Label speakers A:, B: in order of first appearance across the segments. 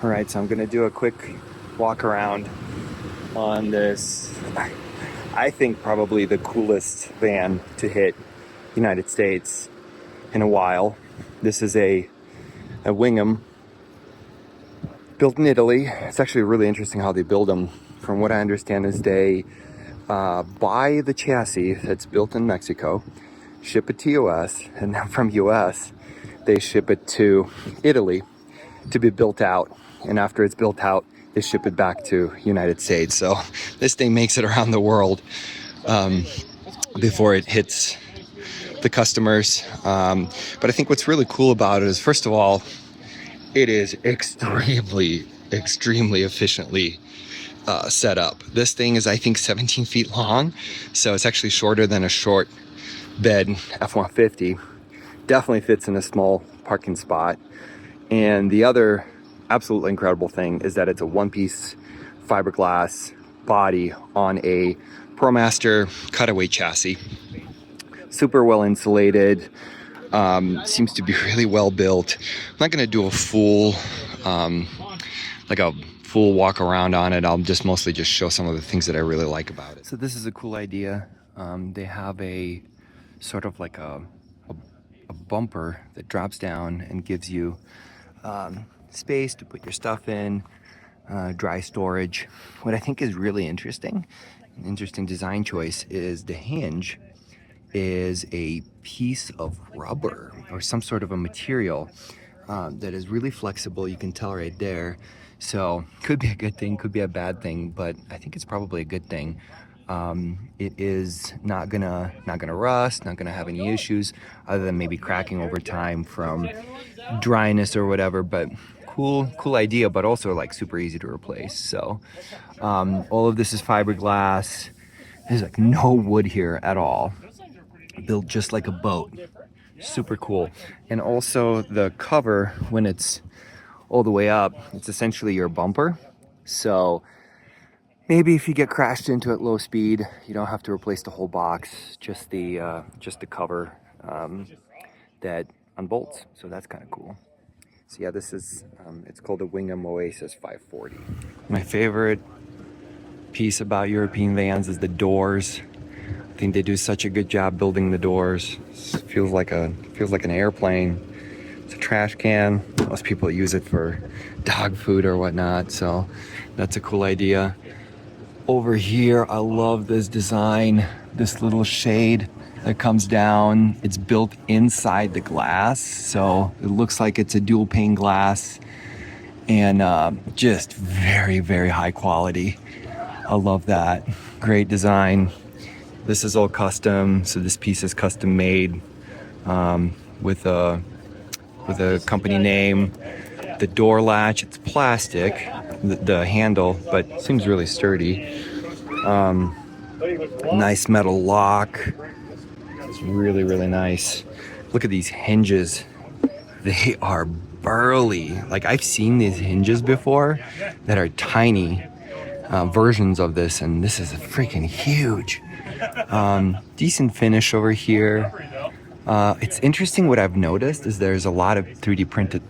A: All right, so I'm gonna do a quick walk around on this, I think probably the coolest van to hit United States in a while. This is a Wingamm built in Italy. It's actually really interesting how they build them. From what I understand is they buy the chassis that's built in Mexico, ship it to US, and then from US, they ship it to Italy to be built out. And after it's built out, they ship it back to United States. So this thing makes it around the world before it hits the customers. But I think what's really cool about it is, first of all, it is extremely efficiently set up. This thing is, I think, 17 feet long. So it's actually shorter than a short bed F-150. Definitely fits in a small parking spot. And the other absolutely incredible thing is that it's a one-piece fiberglass body on a ProMaster cutaway chassis. Super well insulated, seems to be really well built. I'm not going to do a full walk around on it. I'll just mostly just show some of the things that I really like about it. So this is a cool idea. They have a sort of like a bumper that drops down and gives you space to put your stuff in, dry storage. What I think is really interesting, an interesting design choice, is the hinge is a piece of rubber or some sort of a material that is really flexible. You can tell right there. So could be a good thing, could be a bad thing, but I think it's probably a good thing. It is not gonna rust, not gonna have any issues other than maybe cracking over time from dryness or whatever. But cool idea, but also like super easy to replace. So all of this is fiberglass. There's like no wood here at all. Built just like a boat. Super cool. And also the cover, when it's all the way up, it's essentially your bumper. So maybe if you get crashed into at low speed, you don't have to replace the whole box, just the cover that unbolts. So that's kind of cool. So yeah, this is it's called the Wingamm Oasis 540. My favorite piece about European vans is the doors. I think they do such a good job building the doors. It feels like an airplane. It's a trash can. Most people use it for dog food or whatnot, so that's a cool idea. Over here, I love this design, this little shade that comes down. It's built inside the glass, so it looks like it's a dual pane glass, and just very high quality. I love that. Great design. This is all custom, so this piece is custom made with a company name. The door latch, it's plastic, the handle, but seems really sturdy. Nice metal lock. It's really nice. Look at these hinges. They are burly. Like, I've seen these hinges before that are tiny versions of this, and this is freaking huge. Decent finish over here. It's interesting, what I've noticed is there's a lot of 3D printed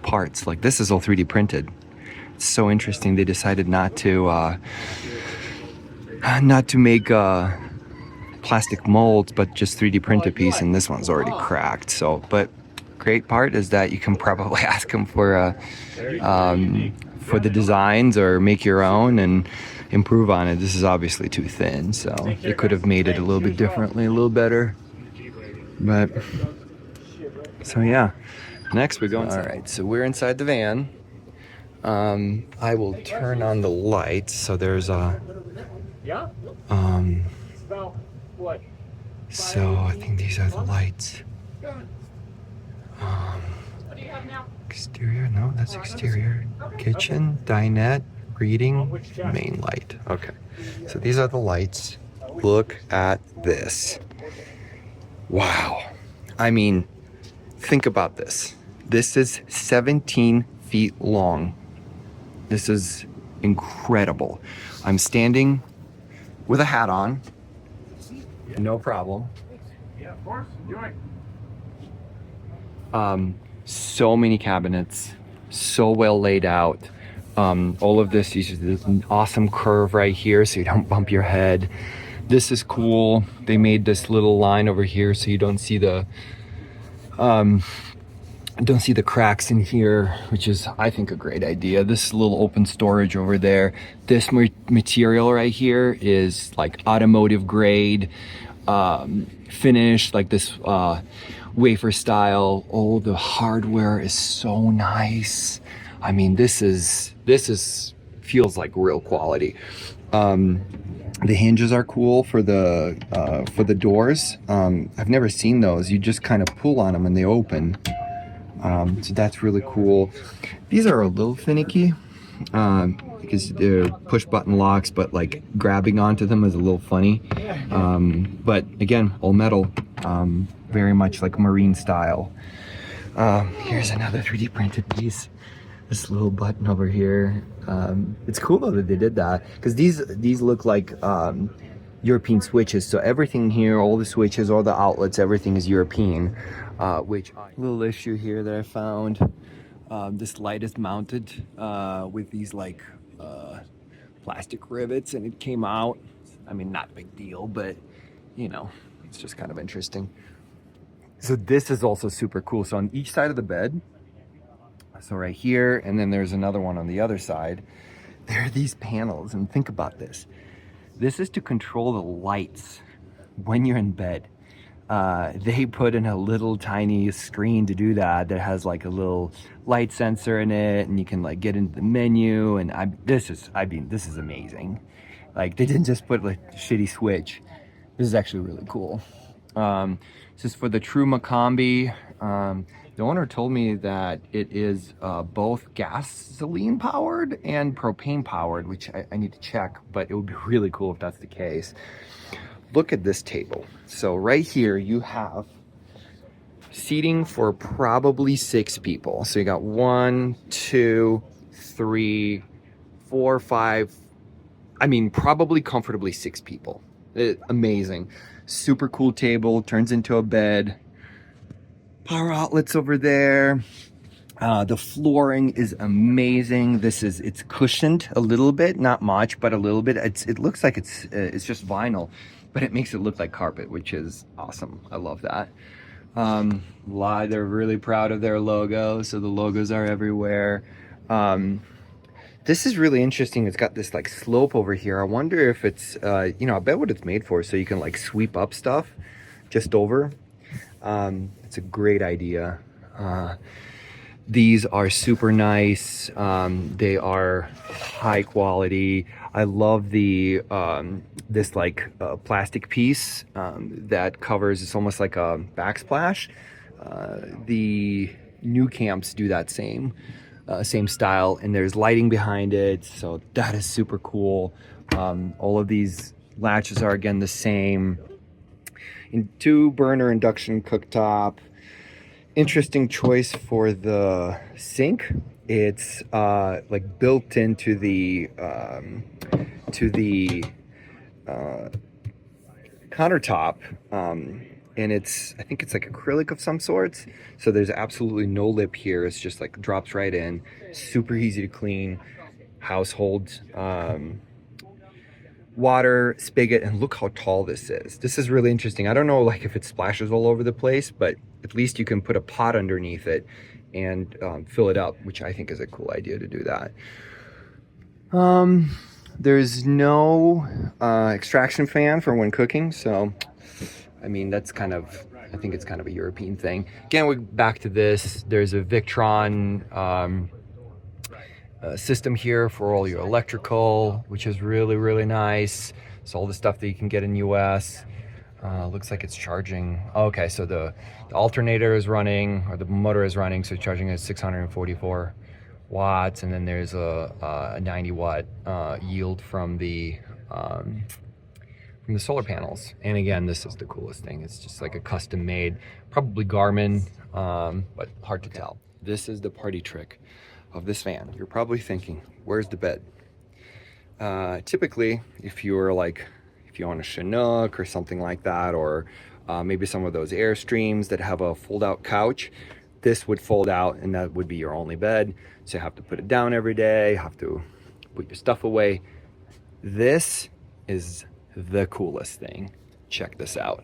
A: parts. Like, this is all 3D printed. It's so interesting. They decided not to make plastic molds, but just 3D print a piece, and this one's already cracked. So, but great part is that you can probably ask them for the designs or make your own and improve on it. This is obviously too thin, so they could have made it a little bit differently, a little better. But so yeah, next we're going. All right, so we're inside the van. I will turn on the lights. So there's a so I think these are the lights. Exterior, no, that's exterior. Kitchen, dinette, reading, main light. Okay, so these are the lights. Look at this. Wow. I mean, think about this. This is 17 feet long. This is incredible. I'm standing with a hat on. No problem. Yeah, of course. So many cabinets. So well laid out. All of this uses this awesome curve right here so you don't bump your head. This is cool. They made this little line over here so you don't see the cracks in here, which is, I think, a great idea. This little open storage over there. This material right here is like automotive grade finish, like this wafer style. Oh, the hardware is so nice. I mean, this feels like real quality. The hinges are cool for the doors. I've never seen those. You just kind of pull on them and they open. So that's really cool. These are a little finicky because they're push button locks, but like grabbing onto them is a little funny. But again, all metal, very much like marine style. Here's another 3D printed piece. This little button over here. It's cool though that they did that, because these look like European switches. So everything here, all the switches, all the outlets, everything is European. Which little issue here that I found. This light is mounted with these like plastic rivets, and it came out. I mean, not a big deal, but you know, it's just kind of interesting. So this is also super cool. So on each side of the bed, so right here, and then there's another one on the other side, there are these panels. And think about this. This is to control the lights when you're in bed. They put in a little tiny screen to do that has like a little light sensor in it, and you can like get into the menu. And this is amazing. Like, they didn't just put like a shitty switch. This is actually really cool. This is for the True Macombi. The owner told me that it is both gasoline powered and propane powered, which I need to check, but it would be really cool if that's the case. Look at this table. So right here you have seating for probably 6 people. So you got 1, 2, 3, 4, 5. I mean, probably comfortably 6 people. Amazing. Super cool table, turns into a bed. Power outlets over there. The flooring is amazing. It's cushioned a little bit, not much, but a little bit. It looks like it's just vinyl, but it makes it look like carpet, which is awesome. I love that. They're really proud of their logo, so the logos are everywhere. This is really interesting. It's got this like slope over here. I wonder if it's, I bet what it's made for, so you can like sweep up stuff just over. It's a great idea. These are super nice. They are high quality. I love the this like plastic piece that covers. It's almost like a backsplash. The new camps do that same style, and there's lighting behind it, so that is super cool. All of these latches are again the same. In 2-burner induction cooktop. Interesting choice for the sink. It's like built into the countertop, and I think it's like acrylic of some sorts. So there's absolutely no lip here. It's just like drops right in. Super easy to clean. Household water spigot, and look how tall this is. This is really interesting. I don't know like if it splashes all over the place, but at least you can put a pot underneath it and fill it up, which I think is a cool idea to do that. There's no extraction fan for when cooking, so I mean, I think it's kind of a European thing. Again, we're back to this. There's a Victron system here for all your electrical, which is really, really nice. So all the stuff that you can get in US. Looks like it's charging. Okay, so the alternator is running, or the motor is running, so it's charging at 644 watts, and then there's a 90 watt yield from the solar panels. And again, this is the coolest thing. It's just like a custom made, probably Garmin, but hard to tell. This is the party trick of this van. You're probably thinking, where's the bed? Typically, if you're on a Chinook or something like that, or maybe some of those Airstreams that have a fold-out couch, this would fold out and that would be your only bed. So you have to put it down every day, you have to put your stuff away. This is the coolest thing. Check this out.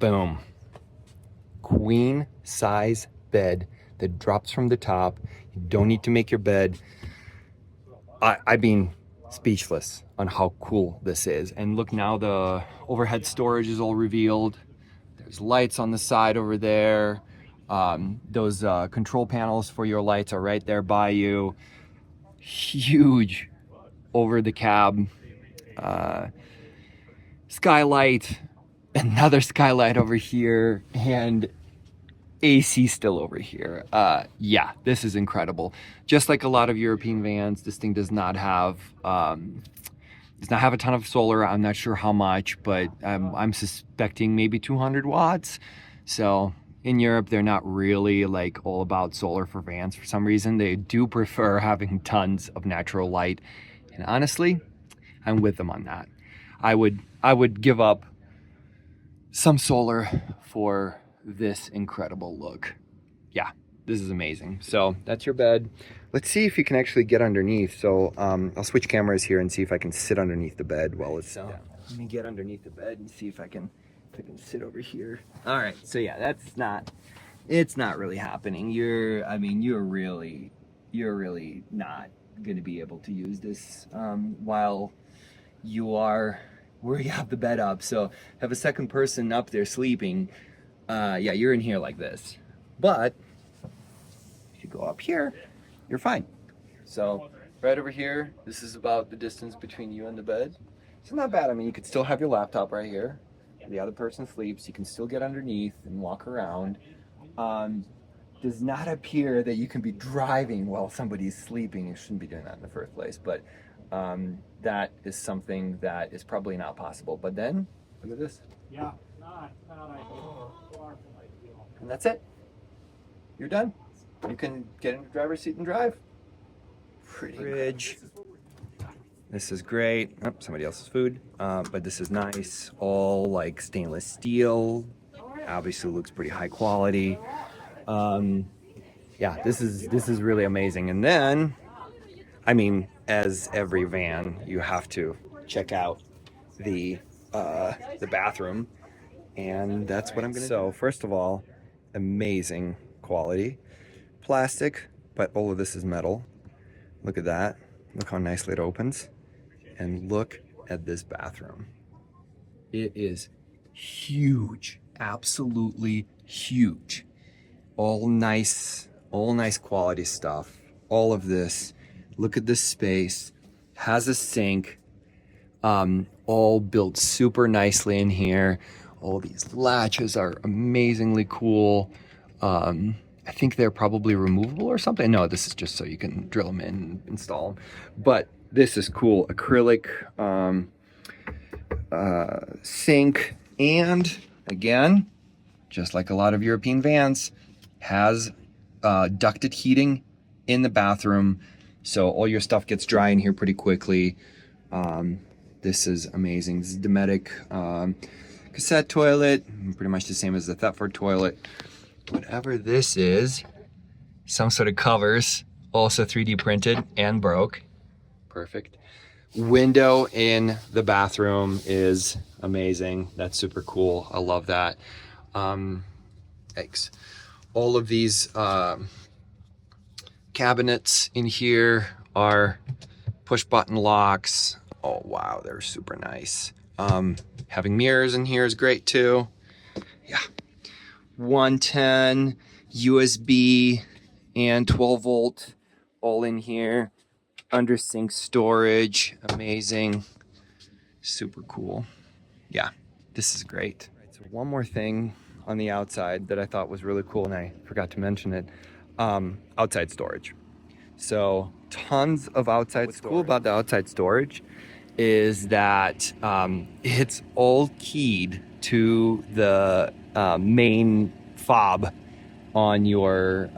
A: Boom. Queen size bed that drops from the top. You don't need to make your bed. I've been speechless on how cool this is. And look, now the overhead storage is all revealed. There's lights on the side over there. Those control panels for your lights are right there by you. Huge over the cab skylight, another skylight over here, and AC still over here. Yeah, this is incredible. Just like a lot of European vans, this thing does not have a ton of solar. I'm not sure how much, but I'm suspecting maybe 200 watts. So in Europe, they're not really like all about solar for vans for some reason. They do prefer having tons of natural light. And honestly, I'm with them on that. I would give up some solar for this incredible look. Yeah, this is amazing. So that's your bed. Let's see if you can actually get underneath. So I'll switch cameras here and see if I can sit underneath the bed while it's down. Let me get underneath the bed and see if I can sit over here. All right, so yeah, it's not really happening. You're really not gonna be able to use this while you are where you have the bed up. So have a second person up there sleeping. Yeah, you're in here like this. But if you go up here, you're fine. So right over here, this is about the distance between you and the bed. It's not bad. I mean, you could still have your laptop right here. The other person sleeps. You can still get underneath and walk around. Does not appear that you can be driving while somebody's sleeping. You shouldn't be doing that in the first place. But that is something that is probably not possible. But then, look at this.
B: Yeah, not ideal.
A: And that's it. You're done. You can get in the driver's seat and drive. Pretty fridge. This is great. Oh, somebody else's food. But this is nice. All like stainless steel. Obviously looks pretty high quality. Yeah, this is really amazing. And then, I mean, as every van, you have to check out the bathroom, and that's what I'm gonna do. So first of all, amazing quality. Plastic, but all of this is metal. Look at that. Look how nicely it opens. And look at this bathroom. It is huge, absolutely huge. All nice quality stuff. All of this. Look at this space. Has a sink. All built super nicely in here. All these latches are amazingly cool. I think they're probably removable or something. No, this is just so you can drill them in and install them. But this is cool. Acrylic sink. And again, just like a lot of European vans, has ducted heating in the bathroom. So all your stuff gets dry in here pretty quickly. This is amazing. This is Dometic cassette toilet, pretty much the same as the Thetford toilet. Whatever this is, some sort of covers, also 3D printed and broke. Perfect. Window in the bathroom is amazing. That's super cool. I love that. Thanks. All of these cabinets in here are push button locks. Oh wow, they're super nice. Having mirrors in here is great too. Yeah. 110 USB and 12 volt all in here. Under sink storage, amazing. Super cool. Yeah, this is great. Right, so one more thing on the outside that I thought was really cool, and I forgot to mention it. Outside storage. So tons of outside storage. What's cool about the outside storage is that it's all keyed to the main fob on your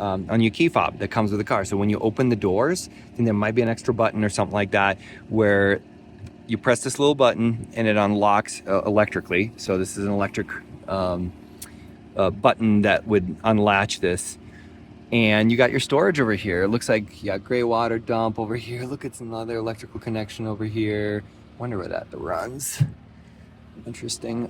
A: key fob that comes with the car. So when you open the doors, then there might be an extra button or something like that where you press this little button and it unlocks electrically. So this is an electric button that would unlatch this. And you got your storage over here. It looks like you got gray water dump over here. Look, it's another electrical connection over here. Wonder where that runs. Interesting.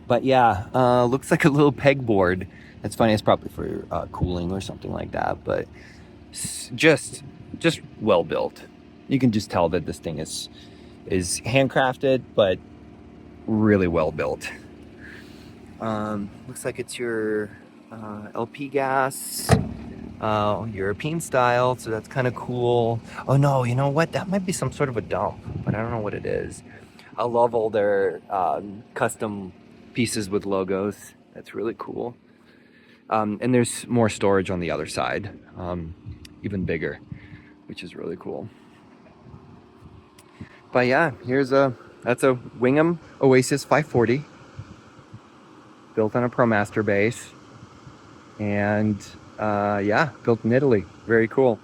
A: But yeah, looks like a little pegboard. That's funny. It's probably for cooling or something like that. But just well built. You can just tell that this thing is handcrafted, but really well built. Looks like it's your LP gas, European style, so that's kind of cool. Oh no, you know what? That might be some sort of a dump, but I don't know what it is. I love all their custom pieces with logos. That's really cool. And there's more storage on the other side, even bigger, which is really cool. But yeah, that's a Wingamm Oasis 540. Built on a ProMaster base, and yeah, built in Italy. Very cool.